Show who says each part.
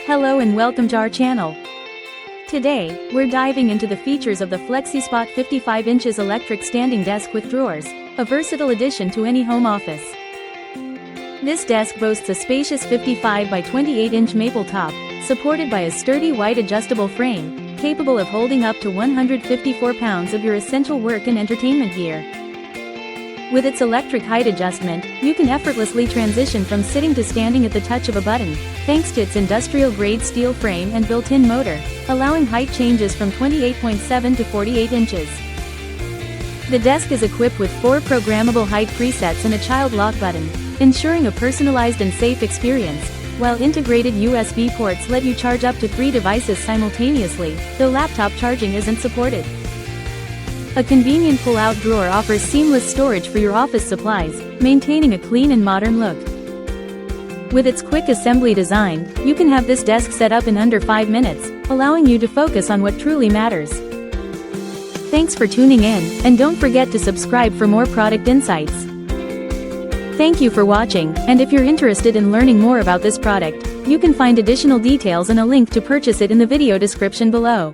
Speaker 1: Hello and welcome to our channel. Today, we're diving into the features of the FLEXISPOT 55 inches electric standing desk with drawers, a versatile addition to any home office. This desk boasts a spacious 55 by 28 inch maple top, supported by a sturdy white adjustable frame, capable of holding up to 154 pounds of your essential work and entertainment gear. With its electric height adjustment, you can effortlessly transition from sitting to standing at the touch of a button, thanks to its industrial-grade steel frame and built-in motor, allowing height changes from 28.7 to 48 inches. The desk is equipped with 4 programmable height presets and a child lock button, ensuring a personalized and safe experience, while integrated USB ports let you charge up to 3 devices simultaneously, though laptop charging isn't supported. A convenient pull-out drawer offers seamless storage for your office supplies, maintaining a clean and modern look. With its quick assembly design, you can have this desk set up in under 5 minutes, allowing you to focus on what truly matters. Thanks for tuning in, and don't forget to subscribe for more product insights. Thank you for watching, and if you're interested in learning more about this product, you can find additional details and a link to purchase it in the video description below.